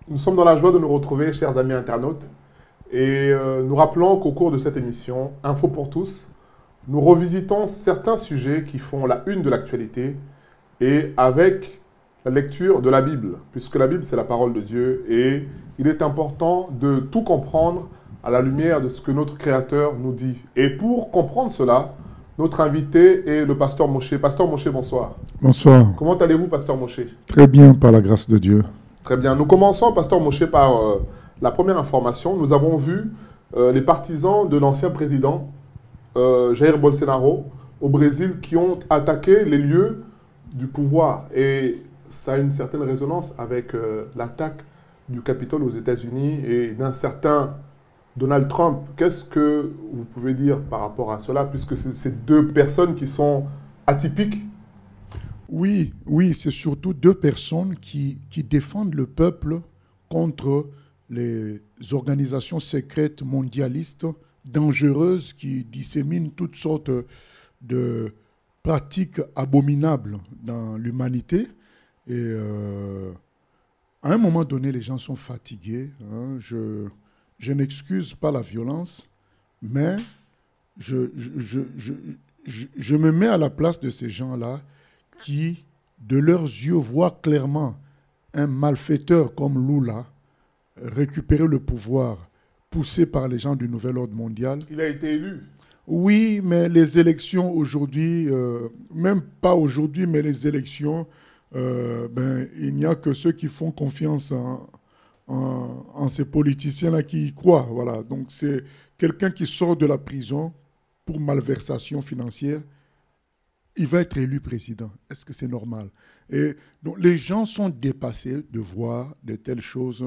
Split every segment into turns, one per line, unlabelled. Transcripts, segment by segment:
Nous sommes dans la joie de nous retrouver, chers amis internautes, et nous rappelons qu'au cours de cette émission, Info pour tous, nous revisitons certains sujets qui font la une de l'actualité et avec la lecture de la Bible, puisque la Bible, c'est la parole de Dieu et il est important de tout comprendre à la lumière de ce que notre Créateur nous dit. Et pour comprendre cela, notre invité est le pasteur Moshe. Pasteur Moshe, bonsoir.
Bonsoir.
Comment allez-vous, pasteur Moshe?
Très bien, par la grâce de Dieu.
Très bien. Nous commençons, pasteur Moshe, par la première information. Nous avons vu les partisans de l'ancien président Jair Bolsonaro au Brésil qui ont attaqué les lieux du pouvoir. Et ça a une certaine résonance avec l'attaque du Capitole aux États-Unis et d'un certain Donald Trump. Qu'est-ce que vous pouvez dire par rapport à cela, puisque c'est ces deux personnes qui sont atypiques?
Oui, c'est surtout deux personnes qui défendent le peuple contre les organisations secrètes mondialistes dangereuses qui disséminent toutes sortes de pratiques abominables dans l'humanité. Et à un moment donné, les gens sont fatigués. Hein. Je n'excuse pas la violence, mais je me mets à la place de ces gens-là qui, de leurs yeux, voient clairement un malfaiteur comme Lula récupérer le pouvoir poussé par les gens du Nouvel Ordre Mondial.
Il a été élu.
Oui, mais les élections aujourd'hui, même pas aujourd'hui, mais les élections, il n'y a que ceux qui font confiance en ces politiciens-là qui y croient. Voilà. Donc c'est quelqu'un qui sort de la prison pour malversation financière. Il va être élu président. Est-ce que c'est normal? Et donc, les gens sont dépassés de voir de telles choses.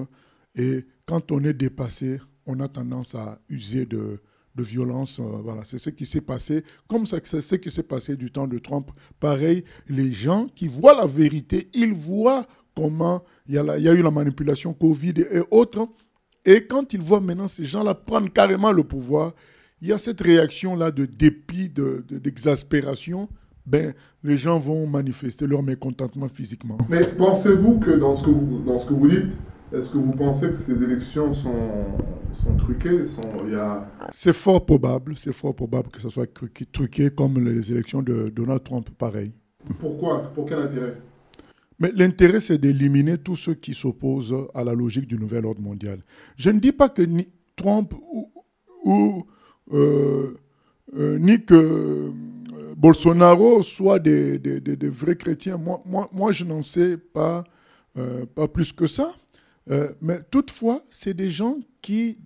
Et quand on est dépassé, on a tendance à user de violence. Voilà, c'est ce qui s'est passé. Comme c'est ce qui s'est passé du temps de Trump. Pareil, les gens qui voient la vérité, ils voient comment il y a eu la manipulation Covid et autres. Et quand ils voient maintenant ces gens-là prendre carrément le pouvoir, il y a cette réaction-là de dépit, d'exaspération. Les gens vont manifester leur mécontentement physiquement.
Mais pensez-vous que dans ce que vous dites, est-ce que vous pensez que ces élections sont truquées
C'est fort probable que ce soit truqué comme les élections de Donald Trump, pareil.
Pourquoi? Pour quel intérêt?
Mais l'intérêt, c'est d'éliminer tous ceux qui s'opposent à la logique du nouvel ordre mondial. Je ne dis pas que ni Trump ni que Bolsonaro soient des vrais chrétiens. Moi, je n'en sais pas plus que ça. Mais toutefois, c'est des gens qui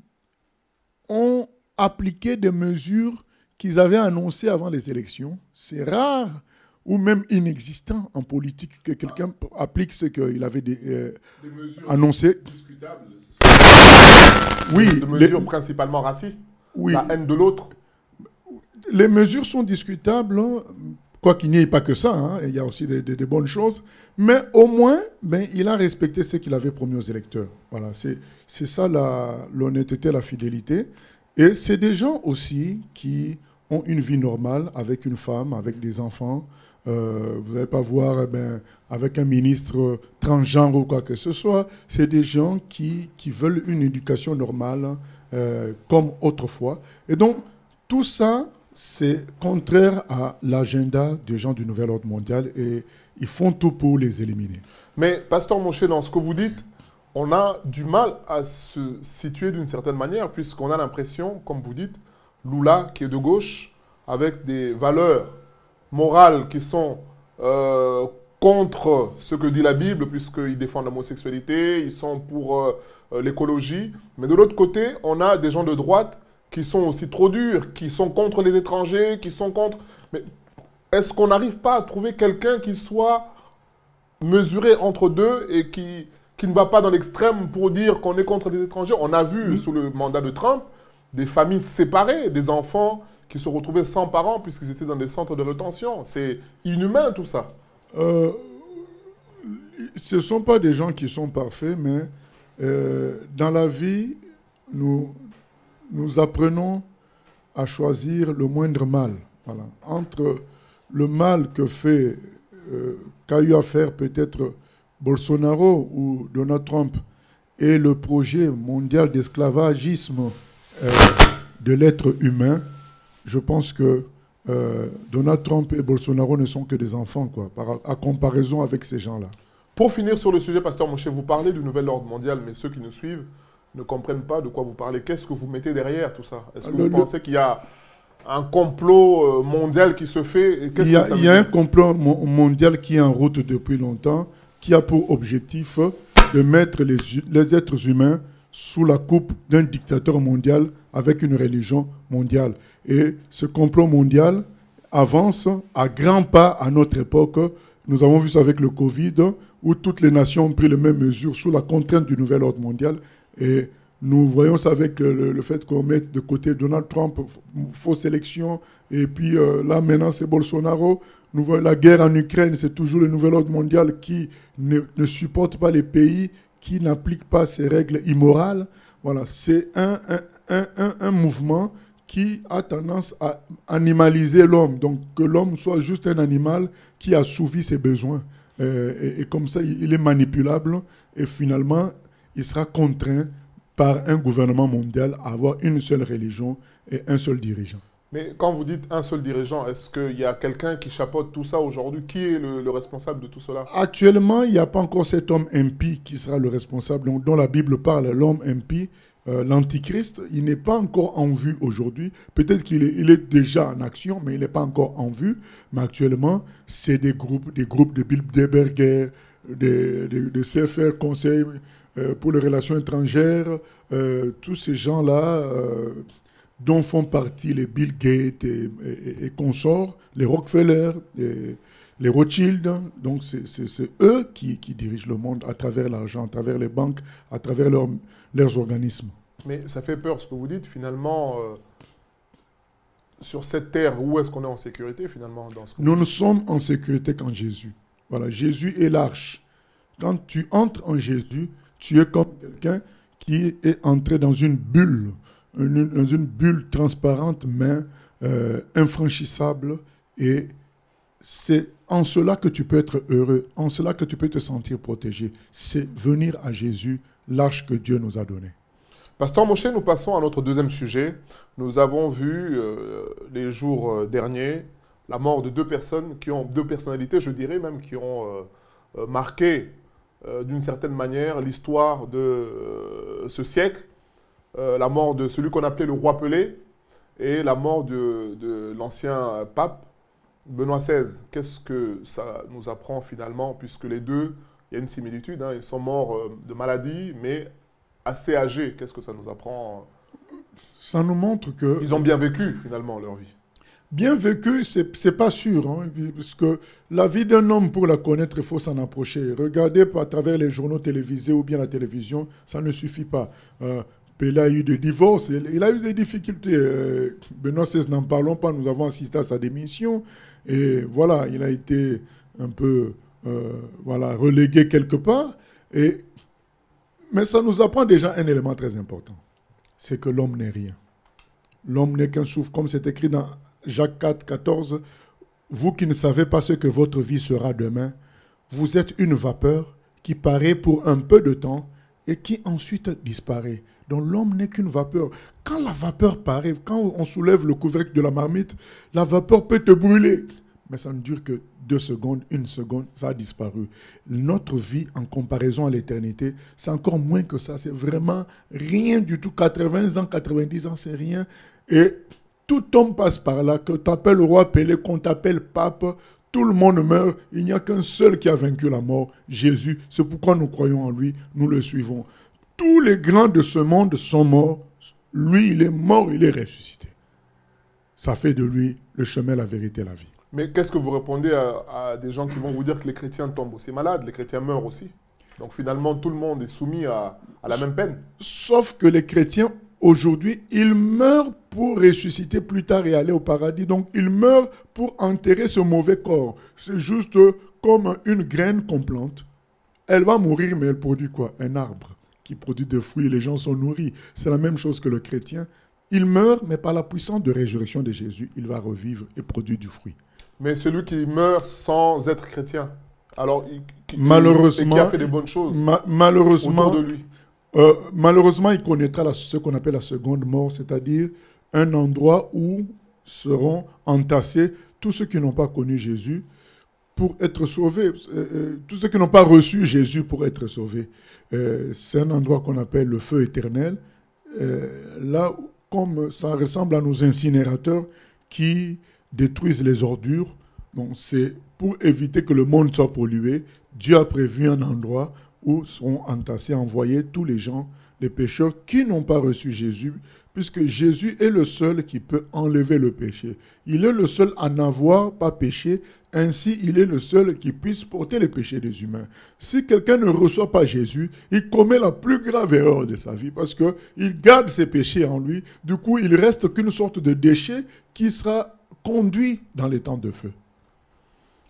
ont appliqué des mesures qu'ils avaient annoncées avant les élections. C'est rare ou même inexistant en politique que quelqu'un applique ce qu'il avait
des mesures
annoncé.
Discutables.
Oui,
des mesures principalement racistes,
oui.
La haine de l'autre.
Les mesures sont discutables, hein, quoi qu'il n'y ait pas que ça, hein, il y a aussi des bonnes choses, mais au moins, il a respecté ce qu'il avait promis aux électeurs. Voilà, c'est ça l'honnêteté, la fidélité. Et c'est des gens aussi qui ont une vie normale avec une femme, avec des enfants. Vous n'allez pas voir avec un ministre transgenre ou quoi que ce soit. C'est des gens qui veulent une éducation normale comme autrefois. Et donc, tout ça, c'est contraire à l'agenda des gens du Nouvel Ordre Mondial et ils font tout pour les éliminer.
Mais, pasteur Moshe, dans ce que vous dites, on a du mal à se situer d'une certaine manière, puisqu'on a l'impression, comme vous dites, Lula, qui est de gauche, avec des valeurs morales qui sont contre ce que dit la Bible, puisqu'ils défendent l'homosexualité, ils sont pour l'écologie. Mais de l'autre côté, on a des gens de droite qui sont aussi trop durs, qui sont contre les étrangers, qui sont contre... Mais est-ce qu'on n'arrive pas à trouver quelqu'un qui soit mesuré entre deux et qui ne va pas dans l'extrême pour dire qu'on est contre les étrangers? On a vu sous le mandat de Trump des familles séparées, des enfants qui se retrouvaient sans parents puisqu'ils étaient dans des centres de rétention. C'est inhumain tout ça.
Ce ne sont pas des gens qui sont parfaits, mais dans la vie, nous apprenons à choisir le moindre mal. Voilà. Entre le mal qu'a eu à faire peut-être Bolsonaro ou Donald Trump et le projet mondial d'esclavagisme de l'être humain, je pense que Donald Trump et Bolsonaro ne sont que des enfants, quoi, à comparaison avec ces gens-là.
Pour finir sur le sujet, Pasteur Moshe, vous parlez du nouvel ordre mondial, mais ceux qui nous suivent ne comprennent pas de quoi vous parlez. Qu'est-ce que vous mettez derrière tout ça? Est-ce que vous pensez qu'il y a un complot mondial qui se fait?
Il y a un complot mondial qui est en route depuis longtemps, qui a pour objectif de mettre les êtres humains sous la coupe d'un dictateur mondial avec une religion mondiale. Et ce complot mondial avance à grands pas à notre époque. Nous avons vu ça avec le Covid, où toutes les nations ont pris les mêmes mesures sous la contrainte du nouvel ordre mondial. Et nous voyons ça avec le fait qu'on mette de côté Donald Trump, fausse élection, et puis là maintenant c'est Bolsonaro. Nous voyons la guerre en Ukraine, c'est toujours le nouvel ordre mondial qui ne supporte pas les pays qui n'appliquent pas ces règles immorales. Voilà, c'est un mouvement qui a tendance à animaliser l'homme, donc que l'homme soit juste un animal qui assouvit ses besoins. Et comme ça, il est manipulable et finalement, il sera contraint par un gouvernement mondial à avoir une seule religion et un seul dirigeant.
Mais quand vous dites un seul dirigeant, est-ce qu'il y a quelqu'un qui chapeaute tout ça aujourd'hui? Qui est le responsable de tout cela?
Actuellement, il n'y a pas encore cet homme impie qui sera le responsable, dont la Bible parle, l'homme impie, l'antichrist. Il n'est pas encore en vue aujourd'hui. Peut-être qu'il est déjà en action, mais il n'est pas encore en vue. Mais actuellement, c'est des groupes de Bilderberger, de CFR, Conseil pour les relations étrangères, tous ces gens-là dont font partie les Bill Gates et consorts, les Rockefeller, les Rothschild. Donc c'est eux qui dirigent le monde à travers l'argent, à travers les banques, à travers leurs organismes.
Mais ça fait peur ce que vous dites. Finalement, sur cette terre, où est-ce qu'on est en sécurité finalement dans ce
Nous ne sommes en sécurité qu'en Jésus. Voilà, Jésus est l'arche. Quand tu entres en Jésus, tu es comme quelqu'un qui est entré dans une bulle, dans une bulle transparente, mais infranchissable. Et c'est en cela que tu peux être heureux, en cela que tu peux te sentir protégé. C'est venir à Jésus, l'arche que Dieu nous a donnée.
Pasteur Moshe, nous passons à notre deuxième sujet. Nous avons vu les jours derniers la mort de deux personnes qui ont, deux personnalités, je dirais même, qui ont marqué d'une certaine manière l'histoire de ce siècle. La mort de celui qu'on appelait le roi Pelé et la mort de l'ancien pape Benoît XVI. Qu'est-ce que ça nous apprend finalement, puisque les deux, il y a une similitude, hein, ils sont morts de maladie, mais assez âgés. Qu'est-ce que ça nous apprend?
Ça nous montre que...
Ils ont bien vécu finalement leur vie.
Bien vécu, c'est pas sûr, hein, parce que la vie d'un homme, pour la connaître, il faut s'en approcher. Regarder à travers les journaux télévisés ou bien la télévision, ça ne suffit pas. Pelé a eu des divorces, il a eu des difficultés. Benoît XVI, n'en parlons pas, nous avons assisté à sa démission. Et voilà, il a été un peu relégué quelque part. Mais ça nous apprend déjà un élément très important. C'est que l'homme n'est rien. L'homme n'est qu'un souffle, comme c'est écrit dans Jacques 4, 14. Vous qui ne savez pas ce que votre vie sera demain, vous êtes une vapeur qui paraît pour un peu de temps et qui ensuite disparaît. Donc l'homme n'est qu'une vapeur. Quand la vapeur paraît, quand on soulève le couvercle de la marmite, la vapeur peut te brûler. Mais ça ne dure que 2 secondes, 1 seconde, ça a disparu. Notre vie, en comparaison à l'éternité, c'est encore moins que ça. C'est vraiment rien du tout. 80 ans, 90 ans, c'est rien. Et tout homme passe par là. Que tu t'appelles roi Pelé, qu'on t'appelle pape, tout le monde meurt. Il n'y a qu'un seul qui a vaincu la mort, Jésus. C'est pourquoi nous croyons en lui, nous le suivons. Tous les grands de ce monde sont morts. Lui, il est mort, il est ressuscité. Ça fait de lui le chemin, la vérité, la vie.
Mais qu'est-ce que vous répondez à des gens qui vont vous dire que les chrétiens tombent aussi malades, les chrétiens meurent aussi? Donc finalement, tout le monde est soumis à la même peine.
Sauf que les chrétiens, aujourd'hui, ils meurent pour ressusciter plus tard et aller au paradis. Donc ils meurent pour enterrer ce mauvais corps. C'est juste comme une graine qu'on plante. Elle va mourir, mais elle produit quoi? Un arbre qui produit des fruits et les gens sont nourris. C'est la même chose que le chrétien. Il meurt, mais par la puissance de résurrection de Jésus, il va revivre et produire du fruit.
Mais celui qui meurt sans être chrétien, alors
malheureusement,
et qui a fait des bonnes choses
malheureusement,
autour de lui.
Malheureusement, il connaîtra ce qu'on appelle la seconde mort, c'est-à-dire un endroit où seront entassés tous ceux qui n'ont pas connu Jésus pour être sauvés, tous ceux qui n'ont pas reçu Jésus pour être sauvés. C'est un endroit qu'on appelle le feu éternel. Là, comme ça ressemble à nos incinérateurs qui détruisent les ordures, donc c'est pour éviter que le monde soit pollué. Dieu a prévu un endroit où seront entassés, envoyés tous les gens, les pécheurs qui n'ont pas reçu Jésus, puisque Jésus est le seul qui peut enlever le péché. Il est le seul à n'avoir pas péché, ainsi il est le seul qui puisse porter les péchés des humains. Si quelqu'un ne reçoit pas Jésus, il commet la plus grave erreur de sa vie, parce qu'il garde ses péchés en lui, du coup il reste qu'une sorte de déchet qui sera conduit dans les temps de feu.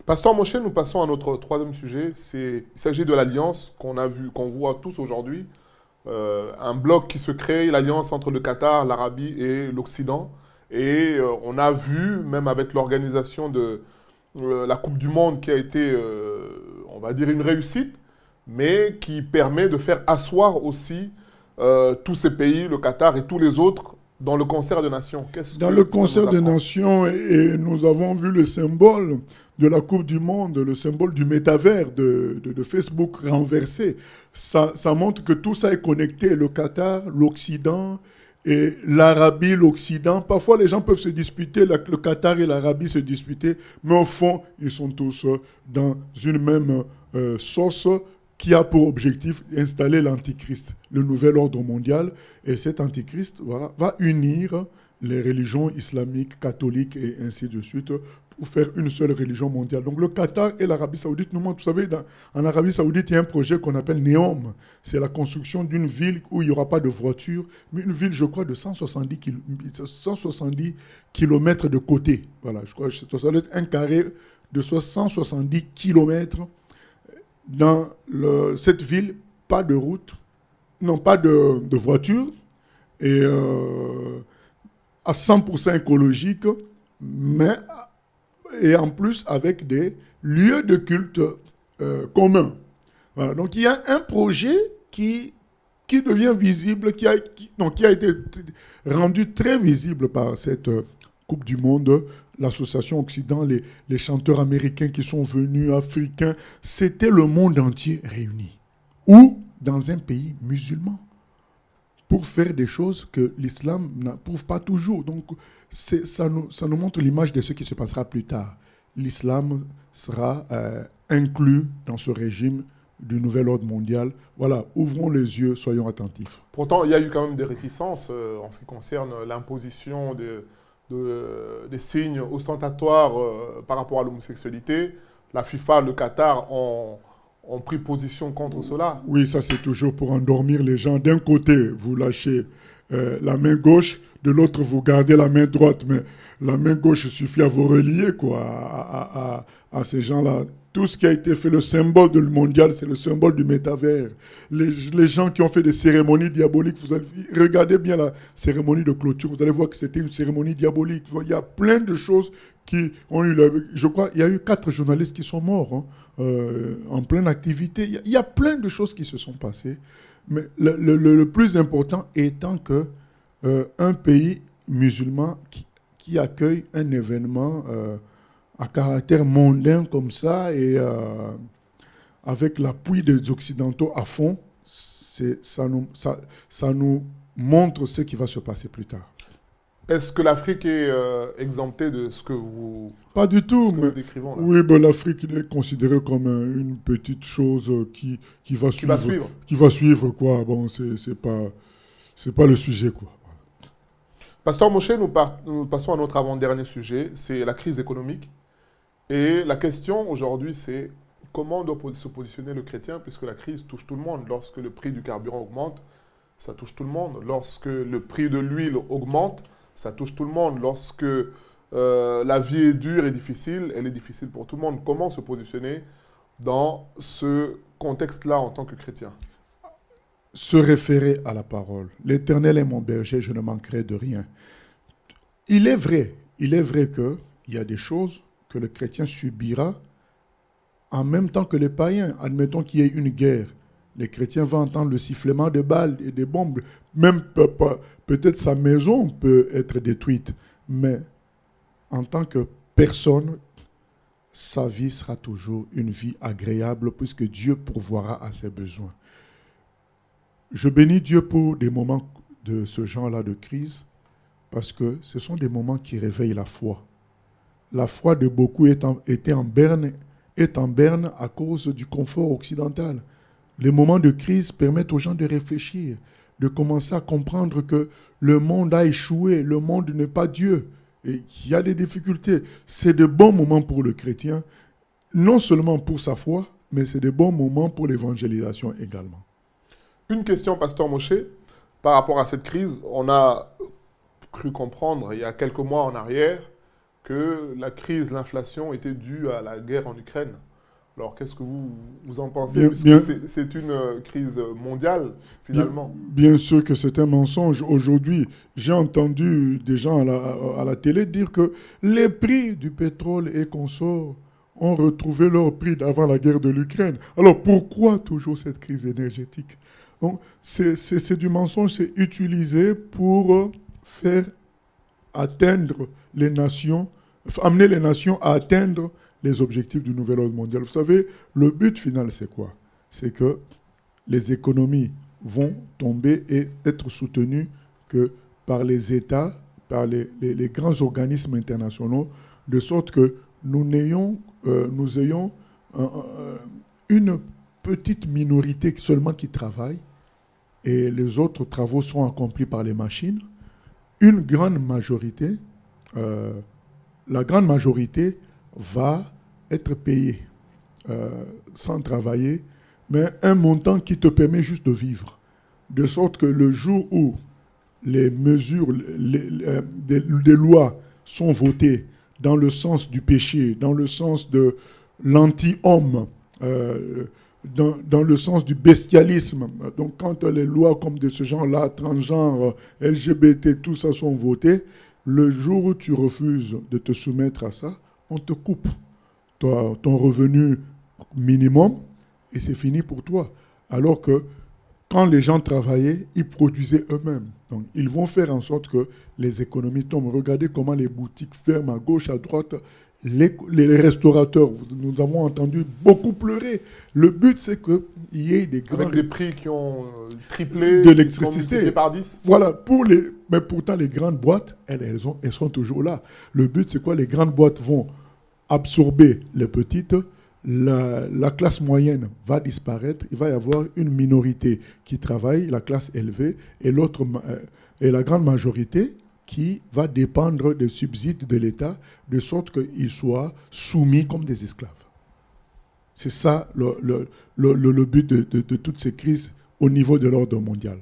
Pasteur Moshe, nous passons à notre troisième sujet. Il s'agit de l'alliance qu'on voit tous aujourd'hui. Un bloc qui se crée, l'alliance entre le Qatar, l'Arabie et l'Occident. Et on a vu, même avec l'organisation de la Coupe du Monde qui a été, on va dire, une réussite, mais qui permet de faire asseoir aussi tous ces pays, le Qatar et tous les autres, dans le concert des nations.
Dans le concert des nations, et nous avons vu le symbole de la Coupe du Monde, le symbole du métavers de Facebook renversé. Ça montre que tout ça est connecté. Le Qatar, l'Occident et l'Arabie, l'Occident. Parfois, les gens peuvent se disputer, le Qatar et l'Arabie se disputer, mais au fond, ils sont tous dans une même sauce qui a pour objectif d'installer l'Antichrist, le nouvel ordre mondial. Et cet Antichrist va unir les religions islamiques, catholiques et ainsi de suite pour faire une seule religion mondiale. Donc le Qatar et l'Arabie Saoudite nous montrent, vous savez, en Arabie Saoudite, il y a un projet qu'on appelle Neom. C'est la construction d'une ville où il n'y aura pas de voitures, mais une ville, je crois, de 170 kilomètres de côté. Voilà, je crois que ça doit être un carré de 170 kilomètres. Dans cette ville, pas de route, non, pas de voiture, et à 100% écologique, mais et en plus avec des lieux de culte communs. Voilà. Donc il y a un projet qui devient visible, qui a été rendu très visible par cette Coupe du Monde, l'association Occident, les chanteurs américains qui sont venus, africains, c'était le monde entier réuni. Ou dans un pays musulman, pour faire des choses que l'islam n'approuve pas toujours. Donc, ça nous montre l'image de ce qui se passera plus tard. L'islam sera inclus dans ce régime du nouvel ordre mondial. Voilà, ouvrons les yeux, soyons attentifs.
Pourtant, il y a eu quand même des réticences en ce qui concerne l'imposition des signes ostentatoires par rapport à l'homosexualité. La FIFA, le Qatar ont pris position contre cela.
Oui, ça c'est toujours pour endormir les gens. D'un côté, vous lâchez la main gauche, de l'autre, vous gardez la main droite. Mais la main gauche suffit à vous relier quoi, à ces gens-là. Tout ce qui a été fait, le symbole du mondial, c'est le symbole du métavers. Les gens qui ont fait des cérémonies diaboliques, regardez bien la cérémonie de clôture, vous allez voir que c'était une cérémonie diabolique. Il y a plein de choses qui ont eu... Je crois qu'il y a eu 4 journalistes qui sont morts en pleine activité. Il y a plein de choses qui se sont passées. Mais le plus important étant que un pays musulman qui accueille un événement... à caractère mondain comme ça et avec l'appui des Occidentaux à fond, ça nous montre ce qui va se passer plus tard.
Est-ce que l'Afrique est exemptée de ce que vous...
Pas du tout, mais
décrivons, là.
Oui, ben, l'Afrique est considérée comme une petite chose qui va suivre. Qui va suivre, quoi. Bon, c'est pas le sujet, quoi.
Pasteur Moshe, nous passons à notre avant-dernier sujet, c'est la crise économique. Et la question aujourd'hui, c'est comment doit se positionner le chrétien, puisque la crise touche tout le monde. Lorsque le prix du carburant augmente, ça touche tout le monde. Lorsque le prix de l'huile augmente, ça touche tout le monde. Lorsque la vie est dure et difficile, elle est difficile pour tout le monde. Comment se positionner dans ce contexte-là en tant que chrétien?
Se référer à la parole. L'Éternel est mon berger, je ne manquerai de rien. Il est vrai qu'il y a des choses que le chrétien subira en même temps que les païens. Admettons qu'il y ait une guerre. Les chrétiens vont entendre le sifflement de balles et des bombes. Même peut-être sa maison peut être détruite. Mais en tant que personne, sa vie sera toujours une vie agréable puisque Dieu pourvoira à ses besoins. Je bénis Dieu pour des moments de ce genre-là de crise parce que ce sont des moments qui réveillent la foi. La foi de beaucoup est en berne à cause du confort occidental. Les moments de crise permettent aux gens de réfléchir, de commencer à comprendre que le monde a échoué, le monde n'est pas Dieu, et qu'il y a des difficultés. C'est de bons moments pour le chrétien, non seulement pour sa foi, mais c'est de bons moments pour l'évangélisation également.
Une question, Pasteur Moshe, par rapport à cette crise. On a cru comprendre il y a quelques mois en arrière que la crise, l'inflation était due à la guerre en Ukraine. Alors, qu'est-ce que vous en pensez? Puisque c'est une crise mondiale, finalement.
Bien sûr que c'est un mensonge. Aujourd'hui, j'ai entendu des gens à la télé dire que les prix du pétrole et consorts ont retrouvé leur prix d'avant la guerre de l'Ukraine. Alors, pourquoi toujours cette crise énergétique? Donc, c'est du mensonge, c'est utilisé pour faire atteindre les nations, amener les nations à atteindre les objectifs du nouvel ordre mondial. Vous savez, le but final, c'est quoi? C'est que les économies vont tomber et être soutenues que par les États, par les grands organismes internationaux, de sorte que nous ayons une petite minorité seulement qui travaille et les autres travaux sont accomplis par les machines. Une grande majorité, la grande majorité va être payée sans travailler, mais un montant qui te permet juste de vivre. De sorte que le jour où les mesures, des lois sont votées dans le sens du péché, dans le sens de l'anti-homme, dans le sens du bestialisme. Donc quand les lois comme de ce genre-là, transgenre, LGBT, tout ça sont votées, le jour où tu refuses de te soumettre à ça, on te coupe ton revenu minimum et c'est fini pour toi. Alors que quand les gens travaillaient, ils produisaient eux-mêmes. Donc ils vont faire en sorte que les économies tombent. Regardez comment les boutiques ferment à gauche, à droite. Les restaurateurs, nous avons entendu beaucoup pleurer. Le but, c'est qu'il y ait des grands...
Avec des prix qui ont triplé,
de l'électricité.
Par 10.
Voilà, mais pourtant, les grandes boîtes, elles sont toujours là. Le but, c'est quoi? Les grandes boîtes vont absorber les petites. La classe moyenne va disparaître. Il va y avoir une minorité qui travaille, la classe élevée, et la grande majorité qui va dépendre des subsides de l'État, de sorte qu'ils soient soumis comme des esclaves. C'est ça le but de toutes ces crises au niveau de l'ordre mondial.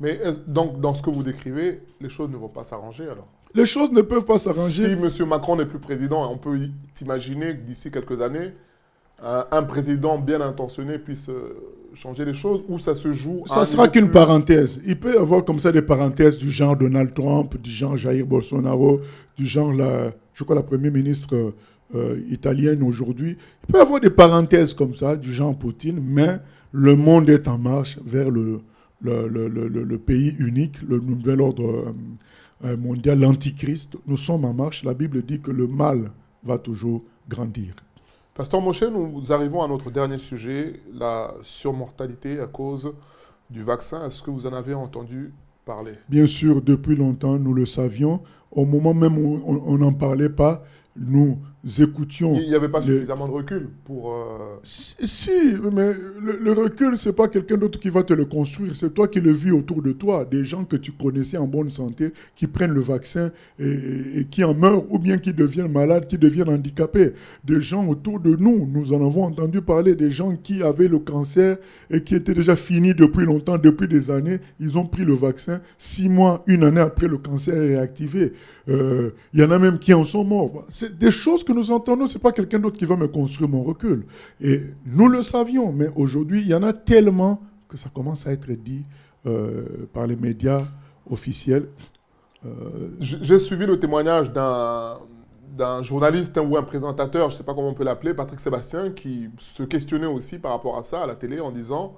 Mais donc, dans ce que vous décrivez, les choses ne vont pas s'arranger alors?
Les choses ne peuvent pas s'arranger.
Si M. Macron n'est plus président, on peut imaginer que d'ici quelques années, un président bien intentionné puisse changer les choses, ou ça se joue...
Ça ne sera qu'une parenthèse. Il peut y avoir comme ça des parenthèses du genre Donald Trump, du genre Jair Bolsonaro, du genre, je crois, la première ministre italienne aujourd'hui. Il peut y avoir des parenthèses comme ça, du genre Poutine, mais le monde est en marche vers le pays unique, le nouvel ordre mondial, l'antichrist. Nous sommes en marche. La Bible dit que le mal va toujours grandir.
Pasteur Moshe, nous arrivons à notre dernier sujet, la surmortalité à cause du vaccin. Est-ce que vous en avez entendu parler?
Bien sûr, depuis longtemps, nous le savions. Au moment même où on n'en parlait pas, nous écoutions...
Il n'y avait pas suffisamment de recul pour...
Si, mais le recul, ce n'est pas quelqu'un d'autre qui va te le construire. C'est toi qui le vis autour de toi. Des gens que tu connaissais en bonne santé, qui prennent le vaccin et qui en meurent, ou bien qui deviennent malades, qui deviennent handicapés. Des gens autour de nous, nous en avons entendu parler, des gens qui avaient le cancer et qui étaient déjà finis depuis longtemps, depuis des années. Ils ont pris le vaccin. 6 mois, 1 année après, le cancer est réactivé. Il y en a même qui en sont morts. C'est des choses que nous entendons, ce n'est pas quelqu'un d'autre qui va me construire mon recul. Et nous le savions, mais aujourd'hui, il y en a tellement que ça commence à être dit par les médias officiels.
J'ai suivi le témoignage d'un journaliste ou un présentateur, je ne sais pas comment on peut l'appeler, Patrick Sébastien, qui se questionnait aussi par rapport à ça à la télé en disant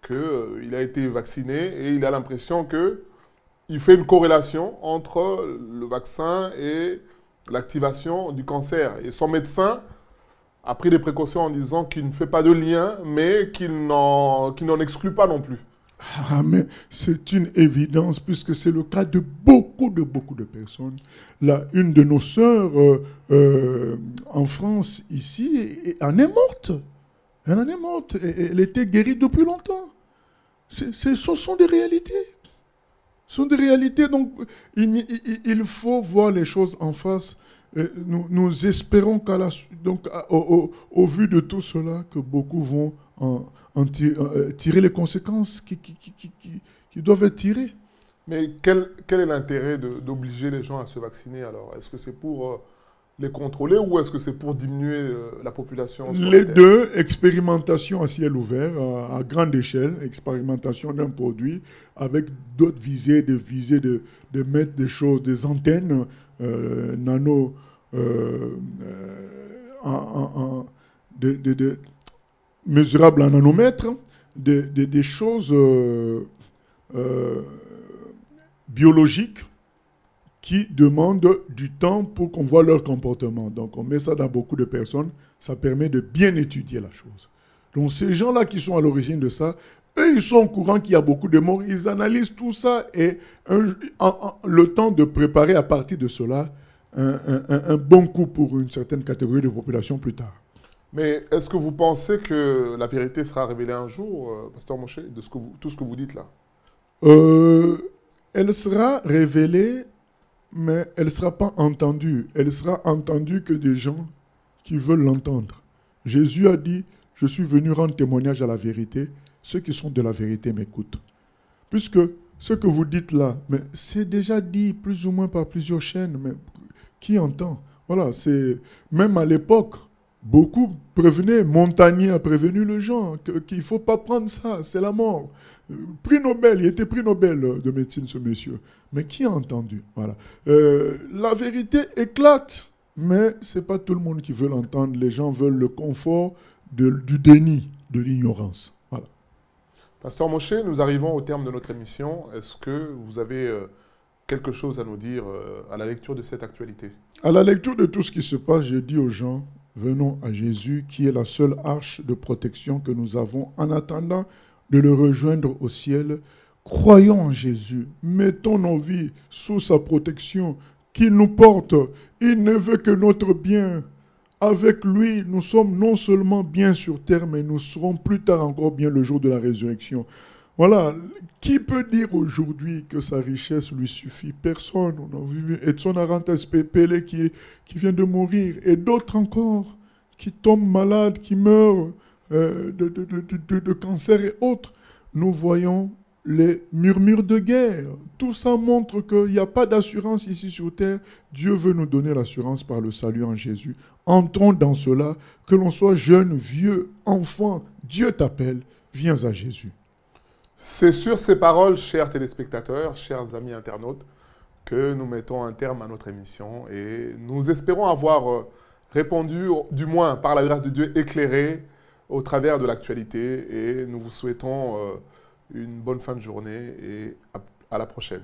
qu'il a été vacciné et il a l'impression qu'il fait une corrélation entre le vaccin et l'activation du cancer. Et son médecin a pris des précautions en disant qu'il ne fait pas de lien, mais qu'il n'en exclut pas non plus.
Ah, mais c'est une évidence, puisque c'est le cas de beaucoup de personnes. Là, une de nos sœurs en France, ici, en est morte. Elle en est morte. Elle était guérie depuis longtemps. Ce sont des réalités. Ce sont des réalités. Donc, il faut voir les choses en face. Nous espérons au vu de tout cela, que beaucoup vont tirer les conséquences qui doivent être tirées.
Mais quel est l'intérêt d'obliger les gens à se vacciner alors? Est-ce que c'est pour les contrôler ou est-ce que c'est pour diminuer la population sur
Les
la Terre?
deux, expérimentation à ciel ouvert, à grande échelle, expérimentation d'un produit avec d'autres visées, de mettre des choses, des antennes nano mesurables en nanomètres, des choses biologiques qui demandent du temps pour qu'on voit leur comportement. Donc on met ça dans beaucoup de personnes, ça permet de bien étudier la chose. Donc ces gens-là qui sont à l'origine de ça, eux, ils sont au courant qu'il y a beaucoup de morts, ils analysent tout ça et le temps de préparer à partir de cela un bon coup pour une certaine catégorie de population plus tard.
Mais est-ce que vous pensez que la vérité sera révélée un jour, Pasteur Moshe, de tout ce que vous dites là?
Elle sera révélée, mais elle ne sera pas entendue. Elle sera entendue que des gens qui veulent l'entendre. Jésus a dit, je suis venu rendre témoignage à la vérité. Ceux qui sont de la vérité m'écoutent. Puisque ce que vous dites là, mais c'est déjà dit plus ou moins par plusieurs chaînes, mais qui entend? Voilà, c'est même à l'époque, beaucoup prévenaient, Montagnier a prévenu les gens qu'il ne faut pas prendre ça, c'est la mort. Prix Nobel, il était prix Nobel de médecine ce monsieur. Mais qui a entendu? Voilà. La vérité éclate, mais ce n'est pas tout le monde qui veut l'entendre. Les gens veulent le confort du déni, de l'ignorance. Voilà.
Pasteur Moshe, nous arrivons au terme de notre émission. Est-ce que vous avez quelque chose à nous dire à la lecture de cette actualité?
À la lecture de tout ce qui se passe, je dis aux gens, venons à Jésus qui est la seule arche de protection que nous avons en attendant de le rejoindre au ciel. Croyons en Jésus, mettons nos vies sous sa protection, qu'il nous porte. Il ne veut que notre bien. Avec lui, nous sommes non seulement bien sur terre, mais nous serons plus tard encore bien le jour de la résurrection. Voilà. Qui peut dire aujourd'hui que sa richesse lui suffit? Personne. On a vu Edson Arantes Pépélé qui vient de mourir, et d'autres encore qui tombent malades, qui meurent de cancer et autres. Nous voyons les murmures de guerre. Tout ça montre qu'il n'y a pas d'assurance ici sur terre. Dieu veut nous donner l'assurance par le salut en Jésus. Entrons dans cela, que l'on soit jeune, vieux, enfant. Dieu t'appelle, viens à Jésus.
C'est sur ces paroles, chers téléspectateurs, chers amis internautes, que nous mettons un terme à notre émission. Et nous espérons avoir répondu, du moins par la grâce de Dieu, éclairé au travers de l'actualité. Et nous vous souhaitons une bonne fin de journée et à la prochaine.